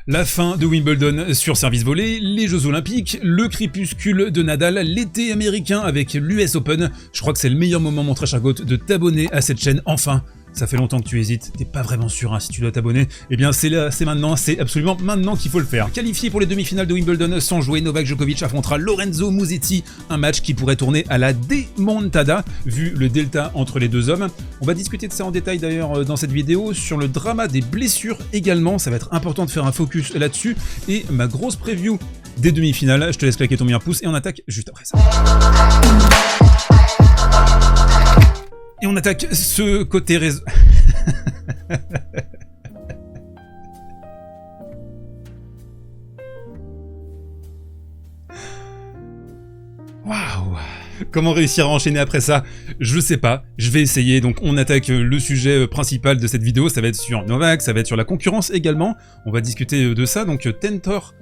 La fin de Wimbledon sur service volé, les Jeux Olympiques, le crépuscule de Nadal, l'été américain avec l'US Open. Je crois que c'est le meilleur moment, mon très cher Goat, de t'abonner à cette chaîne, enfin. Ça fait longtemps que tu hésites, t'es pas vraiment sûr si tu dois t'abonner. Eh bien c'est là, c'est maintenant, c'est absolument maintenant qu'il faut le faire. Qualifié pour les demi-finales de Wimbledon sans jouer, Novak Djokovic affrontera Lorenzo Musetti, un match qui pourrait tourner à la démontada, vu le delta entre les deux hommes. On va discuter de ça en détail d'ailleurs dans cette vidéo, sur le drama des blessures également, ça va être important de faire un focus là-dessus, et ma grosse preview des demi-finales. Je te laisse claquer ton meilleur pouce et on attaque juste après ça. Et on attaque ce côté réseau. Waouh! Comment réussir à enchaîner après ça? Je sais pas, je vais essayer. Donc on attaque le sujet principal de cette vidéo, ça va être sur Novak, ça va être sur la concurrence également. On va discuter de ça. Donc Tentor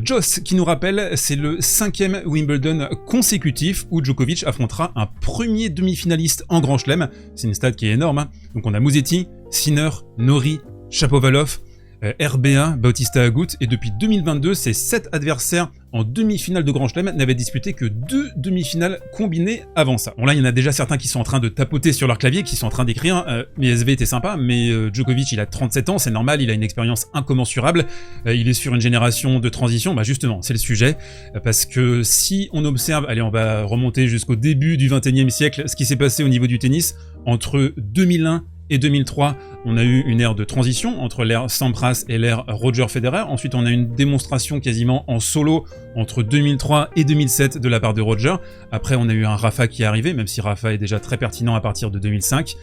Joss qui nous rappelle, c'est le 5e Wimbledon consécutif où Djokovic affrontera un premier demi-finaliste en Grand Chelem. C'est une stat qui est énorme, hein. Donc on a Musetti, Sinner, Norrie, Shapovalov, RBA, Bautista Agut, et depuis 2022, ces 7 adversaires en demi-finale de Grand Chelem n'avaient disputé que 2 demi-finales combinées avant ça. Bon là, il y en a déjà certains qui sont en train de tapoter sur leur clavier, qui sont en train d'écrire mais SV était sympa, mais Djokovic il a 37 ans, c'est normal, il a une expérience incommensurable, il est sur une génération de transition. Bah justement, c'est le sujet, parce que si on observe, allez on va remonter jusqu'au début du 21e siècle, ce qui s'est passé au niveau du tennis, entre 2001 et 2003, on a eu une ère de transition entre l'ère Sampras et l'ère Roger Federer. Ensuite, on a une démonstration quasiment en solo entre 2003 et 2007 de la part de Roger. Après, on a eu un Rafa qui est arrivé, même si Rafa est déjà très pertinent à partir de 2005.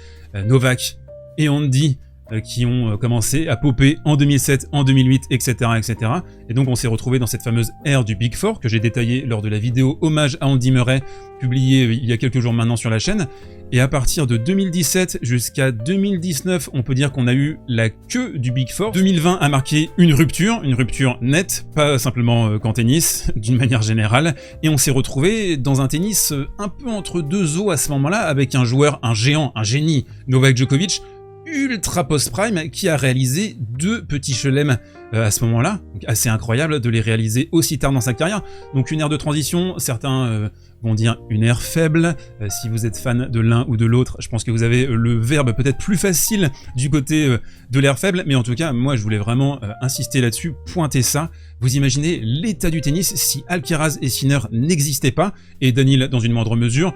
Novak et Andy qui ont commencé à popper en 2007, en 2008, etc., etc. Et donc on s'est retrouvé dans cette fameuse ère du Big Four que j'ai détaillé lors de la vidéo hommage à Andy Murray, publiée il y a quelques jours maintenant sur la chaîne. Et à partir de 2017 jusqu'à 2019, on peut dire qu'on a eu la queue du Big Four. 2020 a marqué une rupture nette, pas simplement qu'en tennis, d'une manière générale. Et on s'est retrouvé dans un tennis un peu entre deux eaux à ce moment-là, avec un joueur, un géant, un génie, Novak Djokovic, ultra post-prime, qui a réalisé 2 petits chelems à ce moment-là. Donc assez incroyable de les réaliser aussi tard dans sa carrière. Donc une ère de transition, certains vont dire une ère faible. Si vous êtes fan de l'un ou de l'autre, je pense que vous avez le verbe peut-être plus facile du côté de l'ère faible, mais en tout cas, moi je voulais vraiment insister là-dessus, pointer ça. Vous imaginez l'état du tennis si Alcaraz et Sinner n'existaient pas, et Daniil dans une moindre mesure.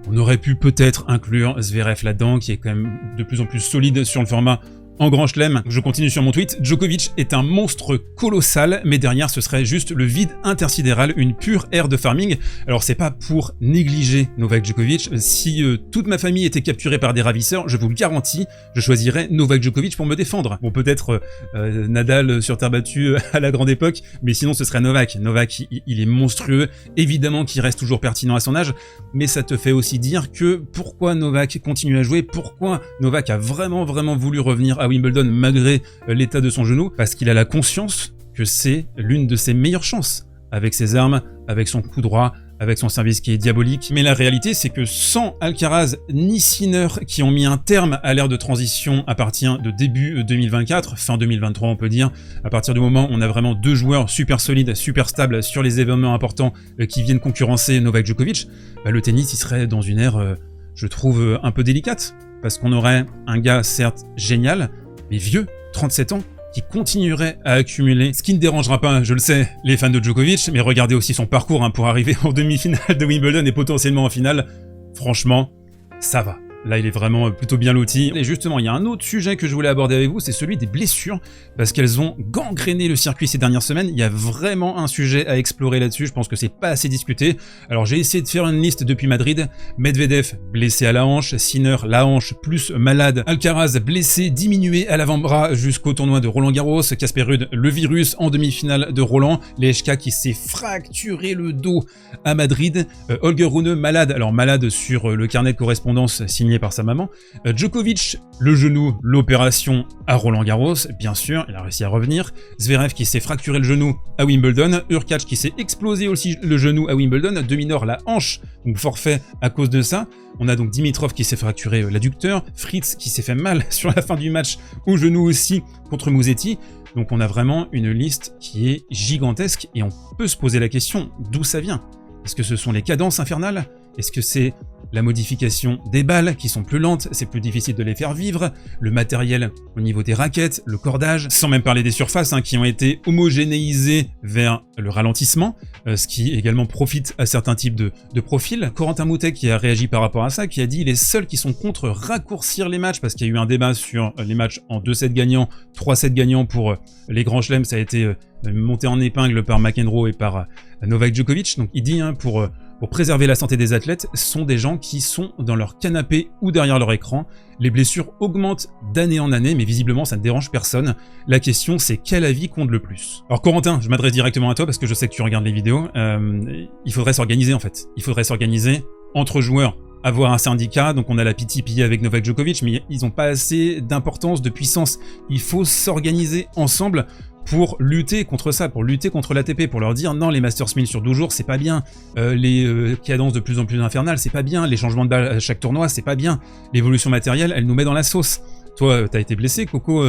On aurait pu peut-être inclure Zverev là-dedans, qui est quand même de plus en plus solide sur le format en Grand Chelem. Je continue sur mon tweet. Djokovic est un monstre colossal, mais derrière ce serait juste le vide intersidéral, une pure ère de farming. Alors c'est pas pour négliger Novak Djokovic. Si toute ma famille était capturée par des ravisseurs, je vous le garantis, je choisirais Novak Djokovic pour me défendre. Bon, peut-être Nadal sur terre battue à la grande époque, mais sinon ce serait Novak. Novak, il est monstrueux, évidemment qu'il reste toujours pertinent à son âge, mais ça te fait aussi dire que pourquoi Novak continue à jouer, pourquoi Novak a vraiment voulu revenir à Wimbledon malgré l'état de son genou, parce qu'il a la conscience que c'est l'une de ses meilleures chances, avec ses armes, avec son coup droit, avec son service qui est diabolique. Mais la réalité, c'est que sans Alcaraz ni Sinner, qui ont mis un terme à l'ère de transition à partir de début 2024, fin 2023 on peut dire, à partir du moment où on a vraiment 2 joueurs super solides, super stables sur les événements importants qui viennent concurrencer Novak Djokovic, bah, le tennis il serait dans une ère, je trouve, un peu délicate. Parce qu'on aurait un gars certes génial, mais vieux, 37 ans, qui continuerait à accumuler, ce qui ne dérangera pas, je le sais, les fans de Djokovic, mais regardez aussi son parcours pour arriver en demi-finale de Wimbledon et potentiellement en finale. Franchement, ça va. Là, il est vraiment plutôt bien loti. Et justement, il y a un autre sujet que je voulais aborder avec vous, c'est celui des blessures, parce qu'elles ont gangréné le circuit ces dernières semaines. Il y a vraiment un sujet à explorer là-dessus, je pense que c'est pas assez discuté. Alors j'ai essayé de faire une liste depuis Madrid. Medvedev, blessé à la hanche, Sinner, la hanche plus malade, Alcaraz, blessé, diminué à l'avant-bras jusqu'au tournoi de Roland-Garros, Casper Ruud, le virus en demi-finale de Roland, Lehečka qui s'est fracturé le dos à Madrid, Holger Rune, malade, alors malade sur le carnet de correspondance signé par sa maman, Djokovic, le genou, l'opération à Roland-Garros, bien sûr, il a réussi à revenir, Zverev qui s'est fracturé le genou à Wimbledon, Hurkacz qui s'est explosé aussi le genou à Wimbledon, Deminor la hanche, donc forfait à cause de ça. On a donc Dimitrov qui s'est fracturé l'adducteur, Fritz qui s'est fait mal sur la fin du match au genou aussi contre Musetti. Donc on a vraiment une liste qui est gigantesque et on peut se poser la question d'où ça vient. Est-ce que ce sont les cadences infernales? Est-ce que c'est la modification des balles qui sont plus lentes, c'est plus difficile de les faire vivre, le matériel au niveau des raquettes, le cordage, sans même parler des surfaces qui ont été homogénéisées vers le ralentissement, ce qui également profite à certains types de profils. Corentin Moutet qui a réagi par rapport à ça, qui a dit les seuls qui sont contre raccourcir les matchs, parce qu'il y a eu un débat sur les matchs en 2 sets gagnants, 3 sets gagnants pour les grands chelems, ça a été monté en épingle par McEnroe et par Novak Djokovic. Donc il dit pour préserver la santé des athlètes, sont des gens qui sont dans leur canapé ou derrière leur écran. Les blessures augmentent d'année en année, mais visiblement ça ne dérange personne. La question c'est quel avis compte le plus? Alors Corentin, je m'adresse directement à toi parce que je sais que tu regardes les vidéos. Il faudrait s'organiser en fait. Il faudrait s'organiser entre joueurs. Avoir un syndicat, donc on a la PTPA avec Novak Djokovic, mais ils n'ont pas assez d'importance, de puissance. Il faut s'organiser ensemble pour lutter contre ça, pour lutter contre l'ATP, pour leur dire non, les Masters 1000 sur 12 jours, c'est pas bien, les cadences de plus en plus infernales, c'est pas bien, les changements de balle à chaque tournoi, c'est pas bien, l'évolution matérielle, elle nous met dans la sauce. Toi, t'as été blessé, Coco,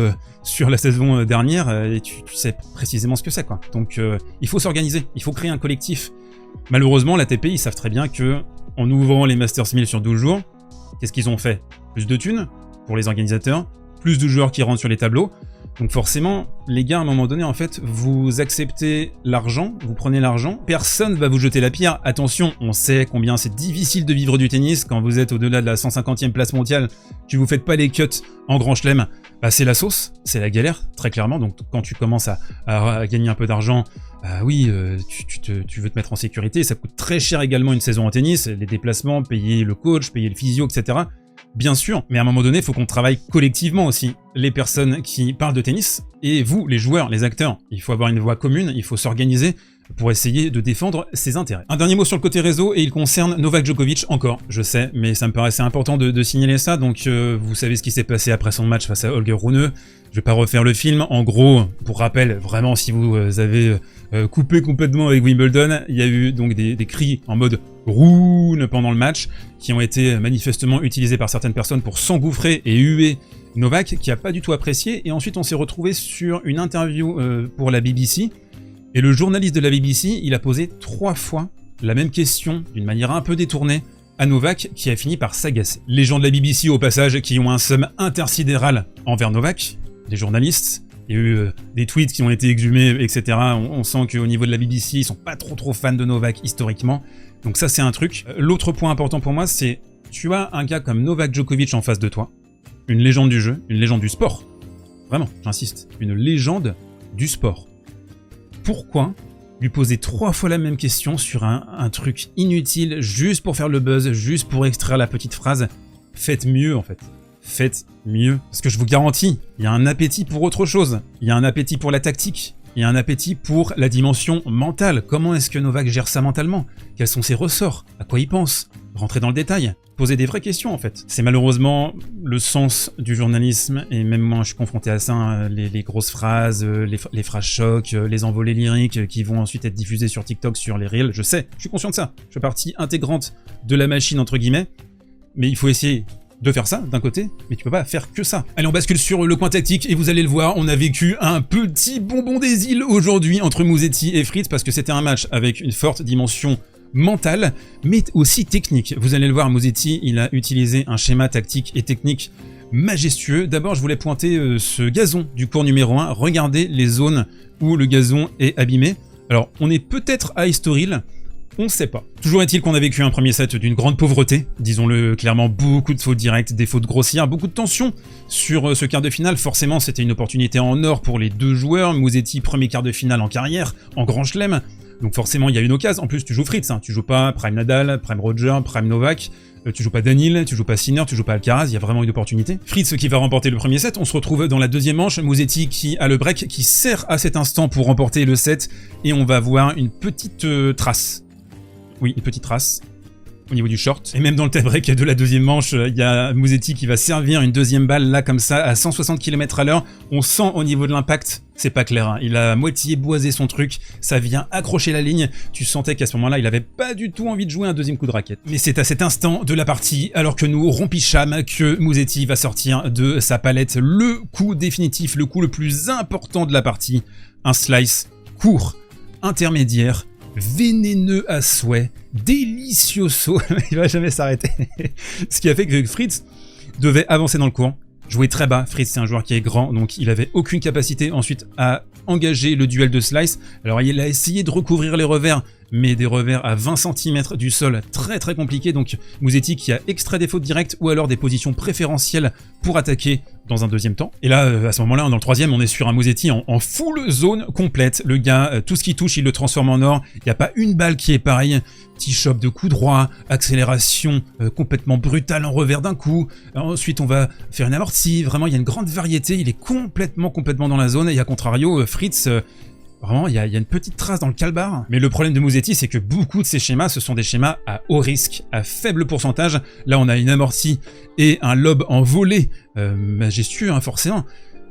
sur la saison dernière, et tu sais précisément ce que c'est, quoi. Donc, il faut s'organiser, il faut créer un collectif. Malheureusement, l'ATP, ils savent très bien que en ouvrant les Masters 1000 sur 12 jours, qu'est-ce qu'ils ont fait? Plus de thunes pour les organisateurs, plus de joueurs qui rentrent sur les tableaux. Donc forcément, les gars, à un moment donné, en fait, vous acceptez l'argent, vous prenez l'argent, personne va vous jeter la pierre. Attention, on sait combien c'est difficile de vivre du tennis quand vous êtes au-delà de la 150e place mondiale, que vous faites pas les cuts en grand chelem, bah c'est la sauce, c'est la galère, très clairement. Donc quand tu commences à gagner un peu d'argent, bah oui, tu veux te mettre en sécurité, ça coûte très cher également une saison en tennis, les déplacements, payer le coach, payer le physio, etc. Bien sûr, mais à un moment donné, il faut qu'on travaille collectivement aussi. Les personnes qui parlent de tennis, et vous, les joueurs, les acteurs, il faut avoir une voix commune, il faut s'organiser pour essayer de défendre ses intérêts. Un dernier mot sur le côté réseau, et il concerne Novak Djokovic encore, je sais, mais ça me paraissait important de signaler ça, donc vous savez ce qui s'est passé après son match face à Holger Rune. Je vais pas refaire le film, en gros, pour rappel, vraiment si vous avez coupé complètement avec Wimbledon, il y a eu donc des cris en mode Rune pendant le match, qui ont été manifestement utilisés par certaines personnes pour s'engouffrer et huer Novak, qui a pas du tout apprécié, et ensuite on s'est retrouvé sur une interview pour la BBC, et le journaliste de la BBC, il a posé 3 fois la même question, d'une manière un peu détournée, à Novak, qui a fini par s'agacer. Les gens de la BBC, au passage, qui ont un seum intersidéral envers Novak, les journalistes, il y a eu des tweets qui ont été exhumés, etc. On sent qu'au niveau de la BBC, ils sont pas trop fans de Novak historiquement. Donc ça, c'est un truc. L'autre point important pour moi, c'est tu as un gars comme Novak Djokovic en face de toi, une légende du jeu, une légende du sport. Vraiment, j'insiste, une légende du sport. Pourquoi lui poser 3 fois la même question sur un truc inutile, juste pour faire le buzz, juste pour extraire la petite phrase? Faites mieux, en fait. Faites mieux. Parce que je vous garantis, il y a un appétit pour autre chose. Il y a un appétit pour la tactique. Il y a un appétit pour la dimension mentale. Comment est-ce que Novak gère ça mentalement? Quels sont ses ressorts? À quoi il pense? Rentrer dans le détail. Poser des vraies questions, en fait. C'est malheureusement le sens du journalisme, et même moi je suis confronté à ça, les grosses phrases, les phrases chocs, les envolées lyriques qui vont ensuite être diffusées sur TikTok, sur les Reels. Je sais, je suis conscient de ça. Je fais partie intégrante de la machine, entre guillemets. Mais il faut essayer de faire ça, d'un côté, mais tu peux pas faire que ça. Allez, on bascule sur le coin tactique, et vous allez le voir, on a vécu un petit bonbon des îles aujourd'hui entre Musetti et Fritz, parce que c'était un match avec une forte dimension mentale, mais aussi technique. Vous allez le voir, Musetti, il a utilisé un schéma tactique et technique majestueux. D'abord, je voulais pointer ce gazon du cours numéro 1. Regardez les zones où le gazon est abîmé. Alors, on est peut-être à Estoril, on ne sait pas. Toujours est-il qu'on a vécu un premier set d'une grande pauvreté, disons-le clairement, beaucoup de fautes directes, des fautes grossières, beaucoup de tension sur ce quart de finale. Forcément, c'était une opportunité en or pour les deux joueurs. Musetti, premier quart de finale en carrière, en grand chelem. Donc forcément, il y a une occasion. En plus, tu joues Fritz, hein. Tu joues pas Prime Nadal, Prime Roger, Prime Novak, tu joues pas Daniil, tu joues pas Sinner, tu joues pas Alcaraz, il y a vraiment une opportunité. Fritz qui va remporter le premier set, on se retrouve dans la deuxième manche, Musetti qui a le break, qui sert à cet instant pour remporter le set, et on va voir une petite trace. Oui, une petite trace. au niveau du short. Et même dans le tie-break de la deuxième manche, il y a Musetti qui va servir une deuxième balle là comme ça à 160 km/h. On sent au niveau de l'impact, c'est pas clair, hein. Il a moitié boisé son truc, ça vient accrocher la ligne. Tu sentais qu'à ce moment-là, il avait pas du tout envie de jouer un deuxième coup de raquette. Mais c'est à cet instant de la partie, alors que nous rompicham, que Musetti va sortir de sa palette le coup définitif, le coup le plus important de la partie. Un slice court, intermédiaire, vénéneux à souhait, délicioso, il va jamais s'arrêter. Ce qui a fait que Fritz devait avancer dans le cours, jouer très bas. Fritz, c'est un joueur qui est grand, donc il avait aucune capacité ensuite à engager le duel de slice. Alors il a essayé de recouvrir les revers, mais des revers à 20 cm du sol, très très compliqué. Donc Musetti qui a extrait des fautes directes ou alors des positions préférentielles pour attaquer dans un deuxième temps. Et là, à ce moment-là, dans le troisième, on est sur un Musetti en full zone complète. Le gars, tout ce qu'il touche, il le transforme en or. Il n'y a pas une balle qui est pareille. Petit chop de coup droit, accélération complètement brutale en revers d'un coup. Ensuite, on va faire une amortie. Vraiment, il y a une grande variété. Il est complètement dans la zone. Et à contrario, Fritz... Vraiment, il y a une petite trace dans le calbar. Mais le problème de Musetti, c'est que beaucoup de ces schémas, ce sont des schémas à haut risque, à faible pourcentage. Là, on a une amortie et un lob en volée, majestueux, hein, forcément.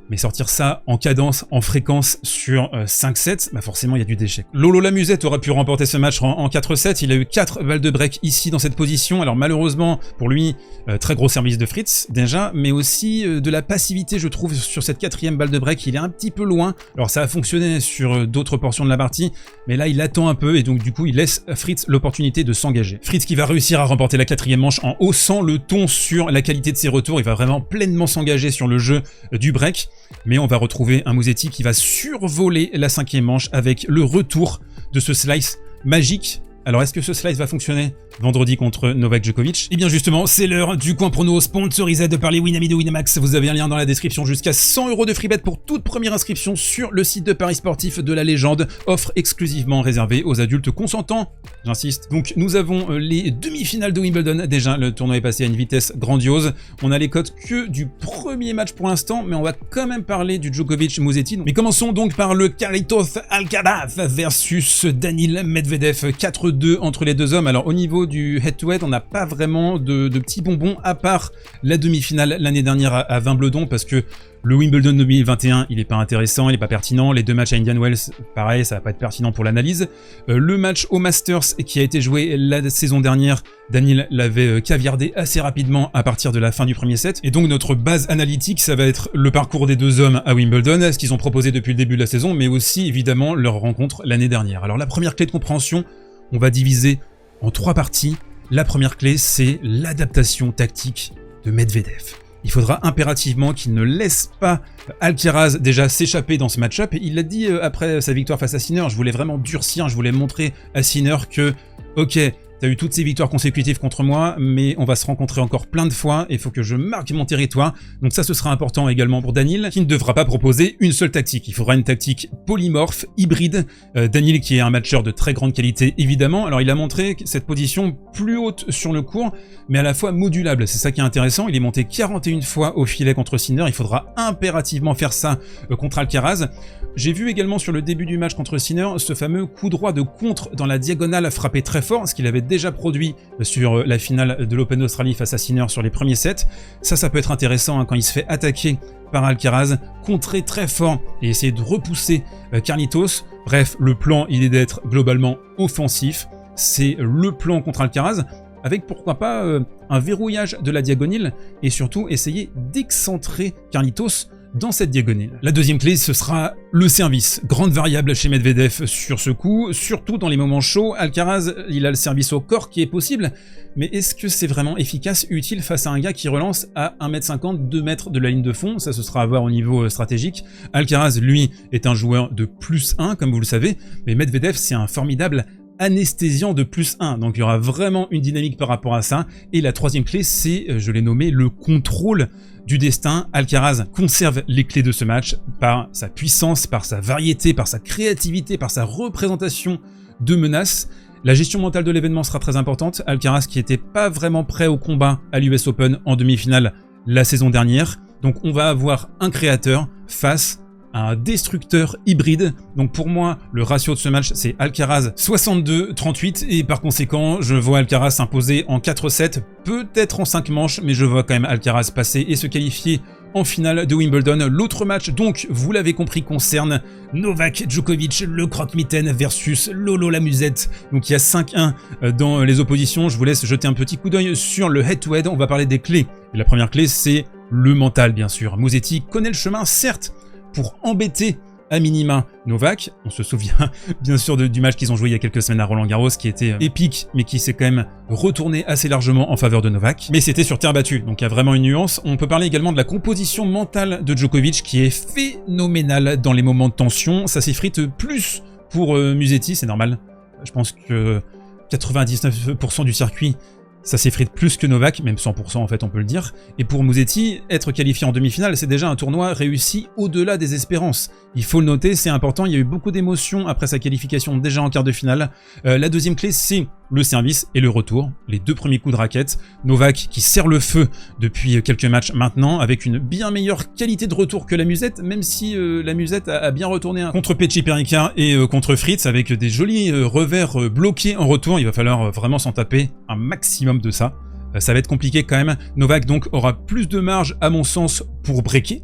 Mais sortir ça en cadence, en fréquence sur 5-7, bah forcément il y a du déchet. Lolo Lamusette aurait pu remporter ce match en 4-7, il a eu 4 balles de break ici dans cette position. Alors malheureusement pour lui, très gros service de Fritz déjà, mais aussi de la passivité je trouve sur cette 4e balle de break, il est un petit peu loin. Alors ça a fonctionné sur d'autres portions de la partie, mais là il attend un peu et donc du coup il laisse Fritz l'opportunité de s'engager. Fritz qui va réussir à remporter la 4e manche en haussant le ton sur la qualité de ses retours, il va vraiment pleinement s'engager sur le jeu du break. Mais on va retrouver un Musetti qui va survoler la 5e manche avec le retour de ce slice magique. Alors est-ce que ce slice va fonctionner vendredi contre Novak Djokovic? Et bien justement, c'est l'heure du coin prono sponsorisé par les Winamax de Winamax. Vous avez un lien dans la description, jusqu'à 100 € de free bet pour toute première inscription sur le site de paris sportif de la légende. Offre exclusivement réservée aux adultes consentants, j'insiste. Donc nous avons les demi-finales de Wimbledon. Déjà, le tournoi est passé à une vitesse grandiose. On a les cotes que du premier match pour l'instant, mais on va quand même parler du Djokovic-Musetti. Mais commençons donc par le Carlitos Alcaraz versus Daniil Medvedev. 4-2 entre les deux hommes. Alors au niveau du head-to-head, on n'a pas vraiment de petits bonbons, à part la demi-finale l'année dernière à Wimbledon, parce que le Wimbledon 2021, il n'est pas intéressant, il n'est pas pertinent. Les deux matchs à Indian Wells, pareil, ça va pas être pertinent pour l'analyse. Le match au Masters qui a été joué la saison dernière, Daniil l'avait caviardé assez rapidement à partir de la fin du premier set. Et donc notre base analytique, ça va être le parcours des deux hommes à Wimbledon, ce qu'ils ont proposé depuis le début de la saison, mais aussi évidemment leur rencontre l'année dernière. Alors la première clé de compréhension, on va diviser en 3 parties. La première clé, c'est l'adaptation tactique de Medvedev. Il faudra impérativement qu'il ne laisse pas Alcaraz déjà s'échapper dans ce match-up. Il l'a dit après sa victoire face à Sinner, je voulais vraiment durcir, je voulais montrer à Sinner que, ok, t'as eu toutes ces victoires consécutives contre moi, mais on va se rencontrer encore plein de fois et il faut que je marque mon territoire. Donc ça, ce sera important également pour Daniil, qui ne devra pas proposer une seule tactique. Il faudra une tactique polymorphe, hybride. Daniil qui est un matcheur de très grande qualité, évidemment. Alors il a montré cette position plus haute sur le court, mais à la fois modulable. C'est ça qui est intéressant. Il est monté 41 fois au filet contre Sinner. Il faudra impérativement faire ça contre Alcaraz. J'ai vu également sur le début du match contre Sinner ce fameux coup droit de contre dans la diagonale frappé très fort, ce qu'il avait déjà produit sur la finale de l'Open d'Australie face à Sinner sur les premiers sets. Ça peut être intéressant hein, quand il se fait attaquer par Alcaraz, contrer très fort et essayer de repousser Carlitos. Bref, le plan, il est d'être globalement offensif. C'est le plan contre Alcaraz, avec pourquoi pas un verrouillage de la diagonale et surtout essayer d'excentrer Carlitos dans cette diagonale. La deuxième clé, ce sera le service. Grande variable chez Medvedev sur ce coup, surtout dans les moments chauds. Alcaraz, il a le service au corps qui est possible, mais est-ce que c'est vraiment efficace, utile face à un gars qui relance à 1m50, 2 mètres de la ligne de fond? Ça, ce sera à voir au niveau stratégique. Alcaraz, lui, est un joueur de +1, comme vous le savez, mais Medvedev, c'est un formidable anesthésiant de +1, donc il y aura vraiment une dynamique par rapport à ça. Et la troisième clé, c'est, je l'ai nommé, le contrôle du destin. Alcaraz conserve les clés de ce match par sa puissance, par sa variété, par sa créativité, par sa représentation de menaces. La gestion mentale de l'événement sera très importante. Alcaraz qui n'était pas vraiment prêt au combat à l'US Open en demi-finale la saison dernière. Donc on va avoir un créateur face un destructeur hybride. Donc pour moi, le ratio de ce match, c'est Alcaraz 62-38 et par conséquent, je vois Alcaraz s'imposer en 4-7, peut-être en 5 manches, mais je vois quand même Alcaraz passer et se qualifier en finale de Wimbledon. L'autre match, donc, vous l'avez compris, concerne Novak Djokovic, le croque-mitaine versus Lolo la musette. Donc il y a 5-1 dans les oppositions. Je vous laisse jeter un petit coup d'œil sur le head-to-head. On va parler des clés. Et la première clé, c'est le mental, bien sûr. Musetti connaît le chemin, certes, pour embêter à minima Novak. On se souvient bien sûr du match qu'ils ont joué il y a quelques semaines à Roland-Garros qui était épique mais qui s'est quand même retourné assez largement en faveur de Novak. Mais c'était sur terre battue, donc il y a vraiment une nuance. On peut parler également de la composition mentale de Djokovic qui est phénoménale dans les moments de tension. Ça s'effrite plus pour Musetti, c'est normal. Je pense que 99% du circuit, ça s'effrite plus que Novak, même 100% en fait on peut le dire. Et pour Musetti, être qualifié en demi-finale, c'est déjà un tournoi réussi au-delà des espérances. Il faut le noter, c'est important, il y a eu beaucoup d'émotions après sa qualification déjà en quart de finale. La deuxième clé, c'est le service et le retour, les 2 premiers coups de raquette. Novak qui serre le feu depuis quelques matchs maintenant, avec une bien meilleure qualité de retour que la musette, même si la musette a bien retourné contre Pecci Perica et contre Fritz, avec des jolis revers bloqués en retour. Il va falloir vraiment s'en taper un maximum de ça. Ça va être compliqué quand même. Novak donc aura plus de marge à mon sens pour breaker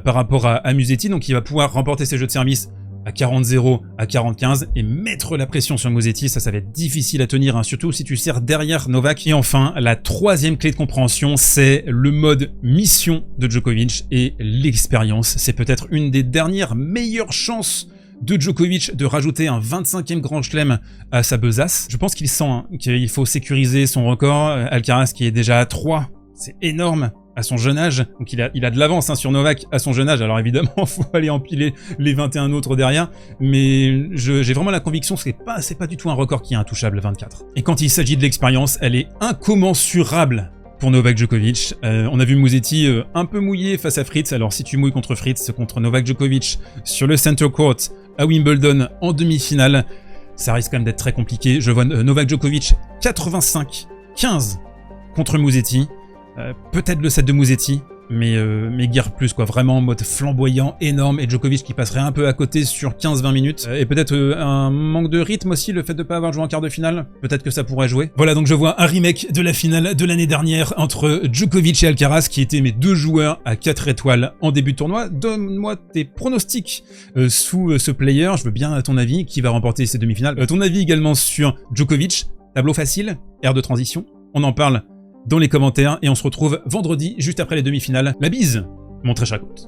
par rapport à Musetti, donc il va pouvoir remporter ses jeux de service à 40-0, à 40-15 et mettre la pression sur Musetti. Ça va être difficile à tenir, hein, surtout si tu sers derrière Novak. Et enfin, la troisième clé de compréhension, c'est le mode mission de Djokovic et l'expérience. C'est peut-être une des dernières meilleures chances de Djokovic de rajouter un 25e Grand Chelem à sa besace. Je pense qu'il sent qu'il faut sécuriser son record. Alcaraz qui est déjà à 3, c'est énorme à son jeune âge. Donc il a de l'avance sur Novak à son jeune âge. Alors évidemment, il faut aller empiler les 21 autres derrière. Mais j'ai vraiment la conviction que c'est pas du tout un record qui est intouchable, 24. Et quand il s'agit de l'expérience, elle est incommensurable pour Novak Djokovic. On a vu Musetti un peu mouillé face à Fritz. Alors si tu mouilles contre Fritz, contre Novak Djokovic sur le center court à Wimbledon en demi-finale, ça risque quand même d'être très compliqué. Je vois Novak Djokovic 85-15 contre Musetti. Peut-être le set de Musetti, mais guère plus, quoi. Vraiment en mode flamboyant, énorme, et Djokovic qui passerait un peu à côté sur 15-20 minutes. Et peut-être un manque de rythme aussi, le fait de ne pas avoir joué en quart de finale. Peut-être que ça pourrait jouer. Voilà, donc je vois un remake de la finale de l'année dernière entre Djokovic et Alcaraz, qui étaient mes 2 joueurs à 4 étoiles en début de tournoi. Donne-moi tes pronostics sous ce player. Je veux bien ton avis, qui va remporter ces demi-finales. Ton avis également sur Djokovic. Tableau facile, air de transition. On en parle dans les commentaires et on se retrouve vendredi juste après les demi-finales. La bise, mon très cher Côte.